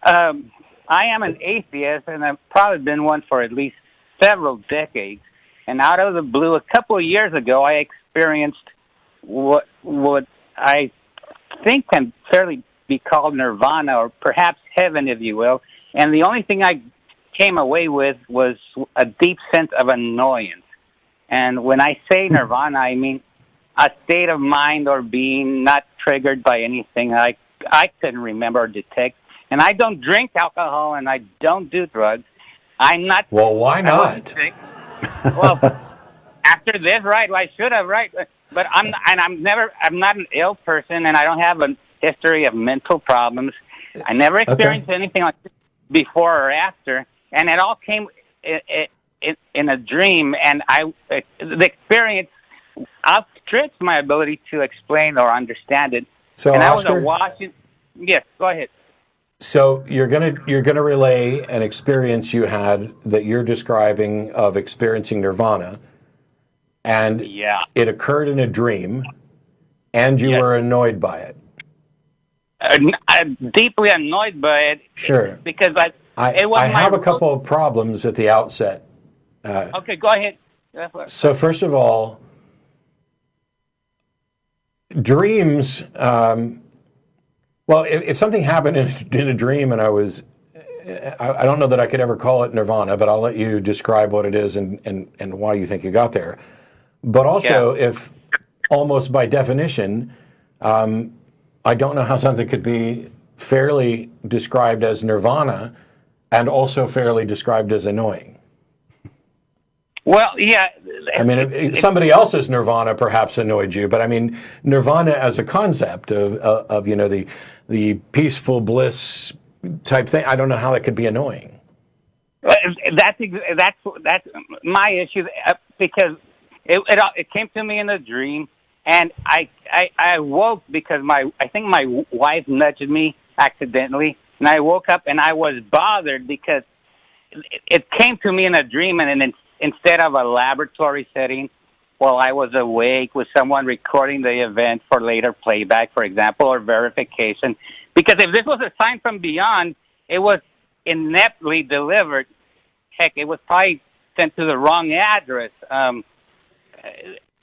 I am an atheist, and I've probably been one for at least several decades. And out of the blue, a couple of years ago, I experienced what I think can fairly be called nirvana, or perhaps heaven, if you will. And the only thing I came away with was a deep sense of annoyance. And when I say nirvana, I mean a state of mind or being not triggered by anything I couldn't remember or detect. And I don't drink alcohol, and I don't do drugs. I'm not. Well, why not? Well, after this, right? Well, I should have, right? But I'm not an ill person, and I don't have a history of mental problems. I never experienced anything like this before or after, and it all came in a dream. And the experience outstrips my ability to explain or understand it. So, and Oscar, I was watching. Yes, go ahead. So you're gonna relay an experience you had that you're describing of experiencing nirvana, and it occurred in a dream, and you were annoyed by it. I'm deeply annoyed by it. Sure. Because I have a couple of problems at the outset. Okay, go ahead. So first of all, dreams. Well, if something happened in a dream and I don't know that I could ever call it nirvana, but I'll let you describe what it is and why you think you got there. But also, if almost by definition, I don't know how something could be fairly described as nirvana and also fairly described as annoying. Well, yeah. I mean, somebody else's nirvana perhaps annoyed you, but I mean, nirvana as a concept of you know, the peaceful bliss type thing, I don't know how that could be annoying. That's my issue, because it came to me in a dream, and I woke because I think my wife nudged me accidentally, and I woke up and I was bothered because it came to me in a dream, and then instead of a laboratory setting, while I was awake with someone recording the event for later playback, for example, or verification. Because if this was a sign from beyond, it was ineptly delivered. Heck, it was probably sent to the wrong address.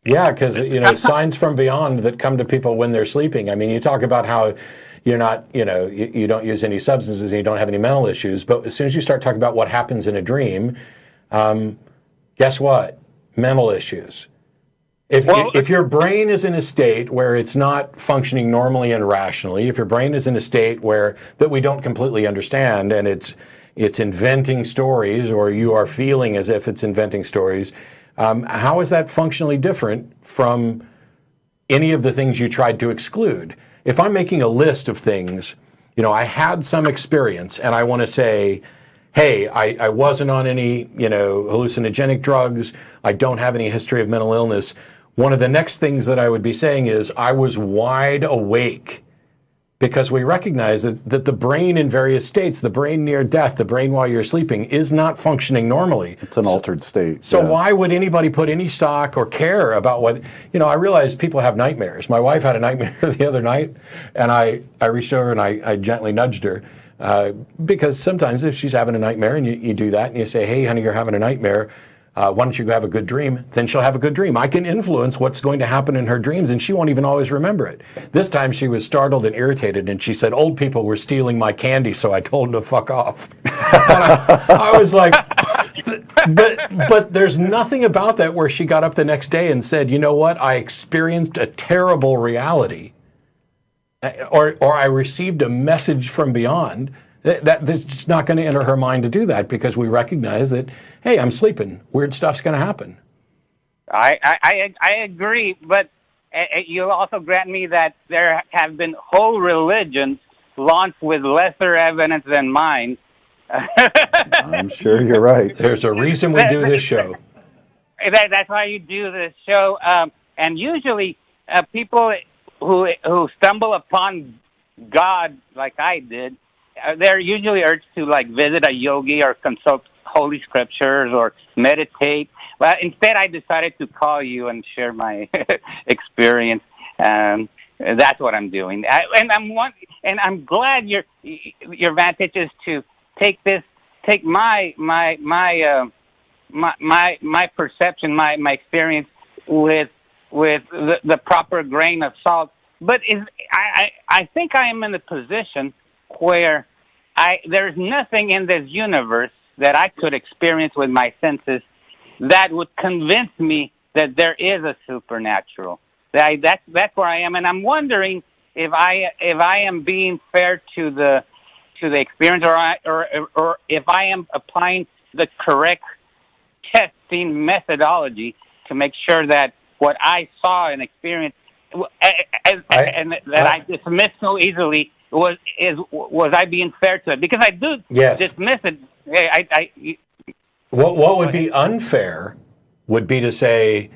Yeah, because, you know, signs from beyond that come to people when they're sleeping. I mean, you talk about how you're not, you know, you don't use any substances and you don't have any mental issues. But as soon as you start talking about what happens in a dream, guess what? Mental issues. If your brain is in a state where it's not functioning normally and rationally, if your brain is in a state that we don't completely understand and it's inventing stories, or you are feeling as if it's inventing stories, how is that functionally different from any of the things you tried to exclude? If I'm making a list of things, you know, I had some experience and I want to say, hey, I wasn't on any, you know, hallucinogenic drugs. I don't have any history of mental illness. One of the next things that I would be saying is I was wide awake, because we recognize that the brain in various states, the brain near death, the brain while you're sleeping, is not functioning normally. It's an altered state. So why would anybody put any stock or care about what, you know, I realize people have nightmares. My wife had a nightmare the other night, and I reached over and I gently nudged her. Because sometimes if she's having a nightmare and you do that and you say, hey, honey, you're having a nightmare, why don't you go have a good dream? Then she'll have a good dream. I can influence what's going to happen in her dreams, and she won't even always remember it. This time she was startled and irritated, and she said, old people were stealing my candy, so I told them to fuck off. And I was like, but there's nothing about that where she got up the next day and said, you know what, I experienced a terrible reality. Or I received a message from beyond. That's just not going to enter her mind to do that, because we recognize that, hey, I'm sleeping. Weird stuff's going to happen. I agree, but you'll also grant me that there have been whole religions launched with lesser evidence than mine. I'm sure you're right. There's a reason we do this show. That's why you do this show. And usually people who stumble upon God like I did, they're usually urged to like visit a yogi or consult holy scriptures or meditate. But instead, I decided to call you and share my experience. That's what I'm doing. And I'm glad your vantage is to take my perception, my experience with the proper grain of salt. But I think I am in a position where there's nothing in this universe that I could experience with my senses that would convince me that there is a supernatural. That's where I am, and I'm wondering if I am being fair to the experience, or if I am applying the correct testing methodology to make sure that what I saw and experienced and that I dismiss so easily was I being fair to it? Because I do dismiss it. What would be unfair would be to say,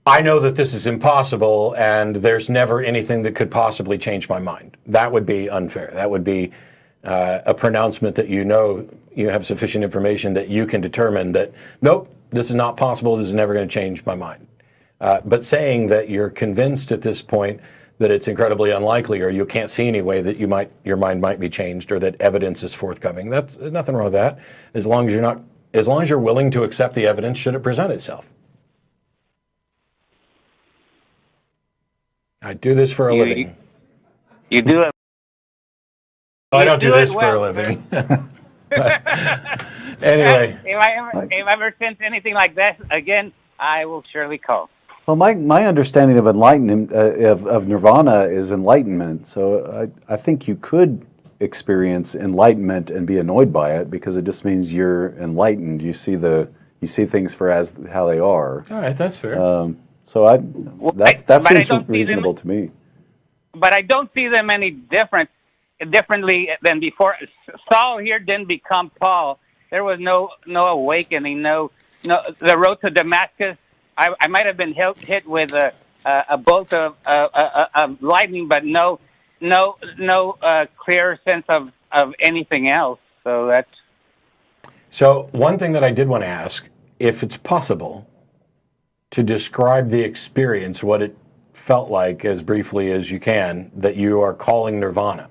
I know that this is impossible and there's never anything that could possibly change my mind. That would be unfair. That would be a pronouncement that you have sufficient information that you can determine that, nope, this is not possible, this is never going to change my mind. But saying that you're convinced at this point that it's incredibly unlikely, or you can't see any way that your mind might be changed, or that evidence is forthcoming, there's nothing wrong with that, as long as you're willing to accept the evidence should it present itself. I do this for a living. You do it. I don't do this for a living. Anyway. If I ever sense anything like that again, I will surely call. Well, my understanding of enlightenment, of Nirvana, is enlightenment. So I think you could experience enlightenment and be annoyed by it, because it just means you're enlightened. You see things for how they are. All right, that's fair. That seems reasonable to me. But I don't see them any differently than before. Saul here didn't become Paul. There was no awakening. No. The road to Damascus. I might have been hit with a bolt of lightning, but no clear sense of anything else. So one thing that I did want to ask, if it's possible, to describe the experience, what it felt like as briefly as you can, that you are calling Nirvana.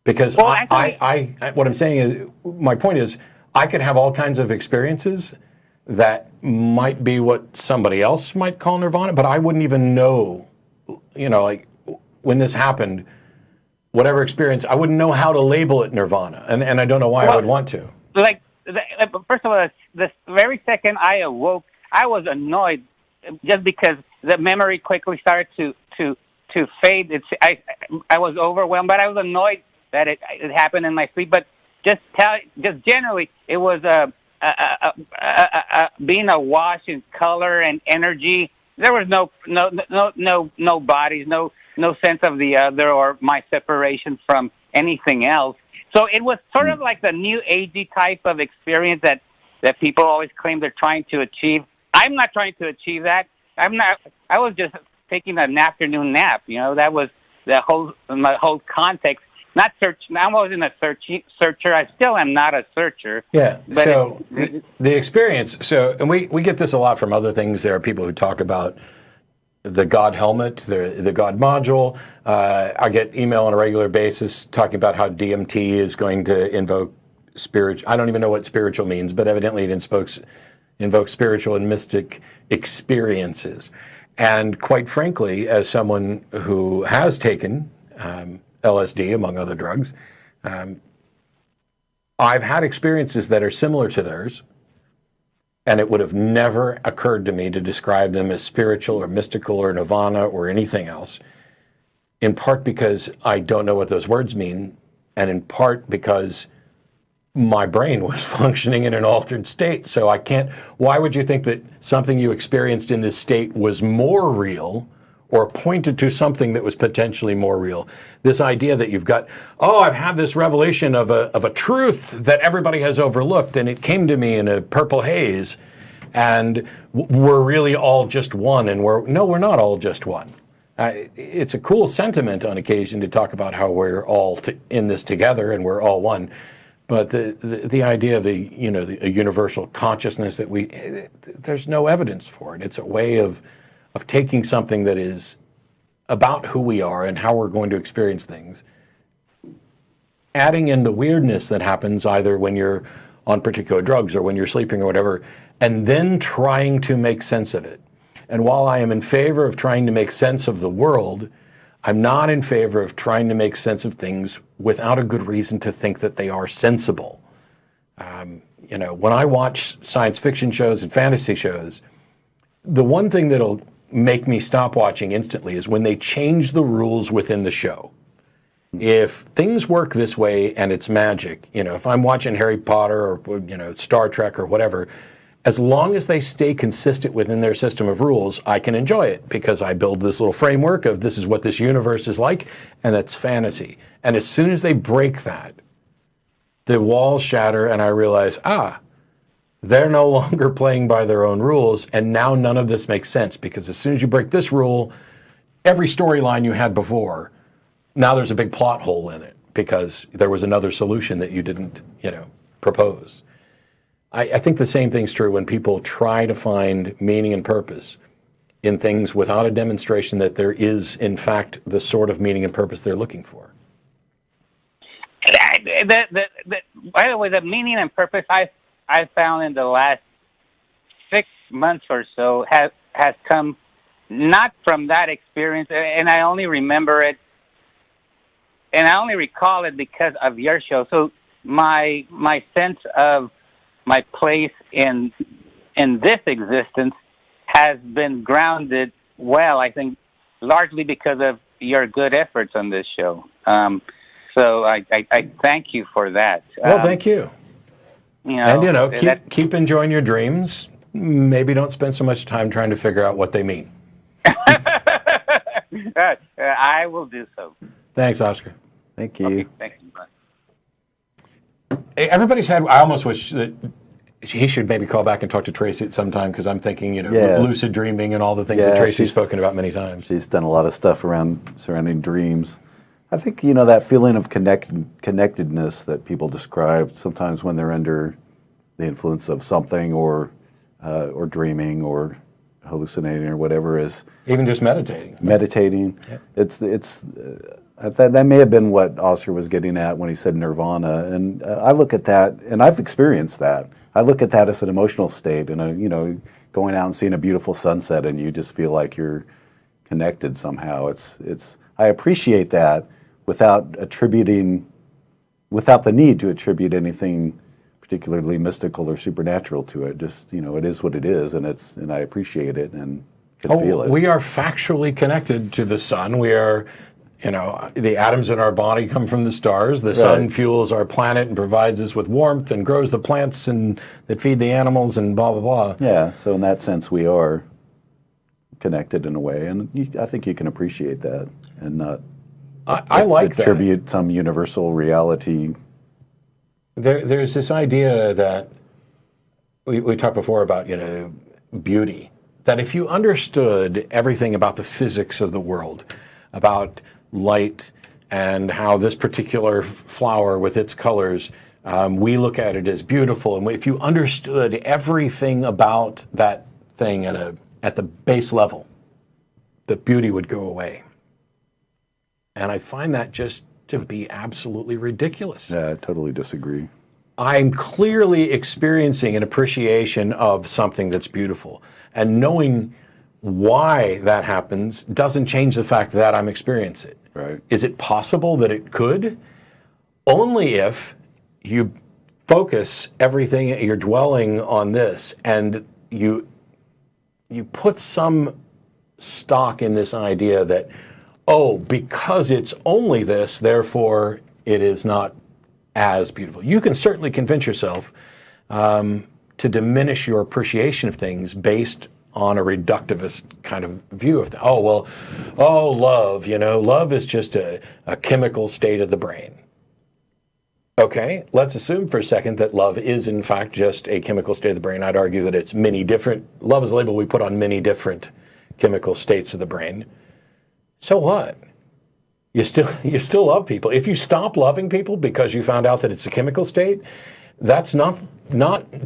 Because what I'm saying is, my point is, I could have all kinds of experiences that might be what somebody else might call Nirvana, but I wouldn't even know, like when this happened, whatever experience, I wouldn't know how to label it Nirvana, and I don't know why I would want to. First of all, the very second I awoke, I was annoyed, just because the memory quickly started to fade. I was overwhelmed, but I was annoyed that it happened in my sleep. But just generally, it was being awash in color and energy. There was no bodies, no sense of the other or my separation from anything else. So it was sort of like the new agey type of experience that people always claim they're trying to achieve. I'm not trying to achieve that. I was just taking an afternoon nap. That was my whole context. Not search. I wasn't a searcher. I still am not a searcher. Yeah. But so the experience. So, and we get this a lot from other things. There are people who talk about the God helmet, the God module. I get email on a regular basis talking about how DMT is going to invoke spiritual. I don't even know what spiritual means, but evidently it invokes spiritual and mystic experiences. And quite frankly, as someone who has taken LSD, among other drugs, I've had experiences that are similar to theirs, and it would have never occurred to me to describe them as spiritual or mystical or nirvana or anything else, in part because I don't know what those words mean, and in part because my brain was functioning in an altered state. So I can't, why would you think that something you experienced in this state was more real or pointed to something that was potentially more real? This idea that you've got, I've had this revelation of a truth that everybody has overlooked, and it came to me in a purple haze, and we're really all just one, and we're not all just one. It's a cool sentiment on occasion to talk about how we're all in this together and we're all one. But the idea of the universal consciousness that there's no evidence for it. It's a way of taking something that is about who we are and how we're going to experience things, adding in the weirdness that happens either when you're on particular drugs or when you're sleeping or whatever, and then trying to make sense of it. And while I am in favor of trying to make sense of the world, I'm not in favor of trying to make sense of things without a good reason to think that they are sensible. When I watch science fiction shows and fantasy shows, the one thing that'll make me stop watching instantly is when they change the rules within the show. If things work this way and it's magic, if I'm watching Harry Potter or Star Trek or whatever, as long as they stay consistent within their system of rules, I can enjoy it because I build this little framework of this is what this universe is like, and that's fantasy. And as soon as they break that, the walls shatter and I realize, they're no longer playing by their own rules, and now none of this makes sense because as soon as you break this rule, every storyline you had before, now there's a big plot hole in it because there was another solution that you didn't, propose. I think the same thing's true when people try to find meaning and purpose in things without a demonstration that there is, in fact, the sort of meaning and purpose they're looking for. By the way, the meaning and purpose I found in the last 6 months or so has come not from that experience, and I only remember it, and I only recall it because of your show. So my sense of my place in this existence has been grounded well, I think, largely because of your good efforts on this show. So I thank you for that. Well, thank you. Keep enjoying your dreams. Maybe don't spend so much time trying to figure out what they mean. I will do so. Thanks, Oscar. Thank you. Okay, thank you. Bye. Everybody's had. I almost wish that he should maybe call back and talk to Tracy at some time because I'm thinking, lucid dreaming and all the things that Tracy's spoken about many times. She's done a lot of stuff surrounding dreams. I think, that feeling of connectedness that people describe sometimes when they're under the influence of something or dreaming or hallucinating or whatever is even just meditating. Yeah. That may have been what Oscar was getting at when he said Nirvana, and I look at that, and I've experienced that. I look at that as an emotional state, and going out and seeing a beautiful sunset, and you just feel like you're connected somehow. I appreciate that without the need to attribute anything particularly mystical or supernatural to it. Just it is what it is, and I appreciate it and can feel it. We are factually connected to the sun. We are. The atoms in our body come from the stars. The sun fuels our planet and provides us with warmth and grows the plants that feed the animals and blah, blah, blah. Yeah, so in that sense, we are connected in a way. And I think you can appreciate that and not attribute some universal reality. There's this idea that we talked before about, beauty. That if you understood everything about the physics of the world, about light and how this particular flower with its colors, we look at it as beautiful. And if you understood everything about that thing at the base level, the beauty would go away. And I find that just to be absolutely ridiculous. Yeah, I totally disagree. I'm clearly experiencing an appreciation of something that's beautiful. And knowing why that happens doesn't change the fact that I'm experiencing it. Right. Is it possible that it could? Only if you focus everything, you're dwelling on this, and you put some stock in this idea that, because it's only this, therefore it is not as beautiful. You can certainly convince yourself to diminish your appreciation of things based on a reductivist kind of view of that. Love, love is just a chemical state of the brain. Okay, let's assume for a second that love is in fact just a chemical state of the brain. I'd argue that it's love is a label we put on many different chemical states of the brain. So what? You still love people. If you stop loving people because you found out that it's a chemical state, that's not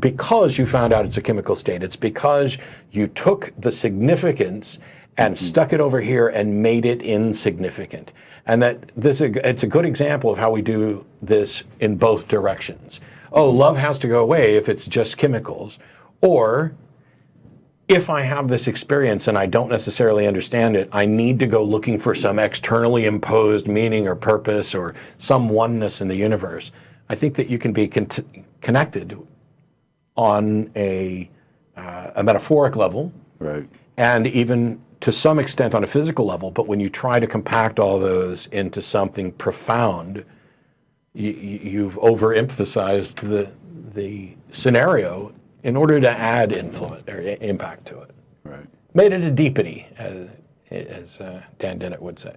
because you found out it's a chemical state. It's because you took the significance and stuck it over here and made it insignificant. And that it's a good example of how we do this in both directions. Oh, love has to go away if it's just chemicals. Or if I have this experience and I don't necessarily understand it, I need to go looking for some externally imposed meaning or purpose or some oneness in the universe. I think that you can be connected on a metaphoric level, right, and even to some extent on a physical level, but when you try to compact all those into something profound, you've overemphasized the scenario in order to add influence or impact to it. right. Made it a deepity, as Dan Dennett would say.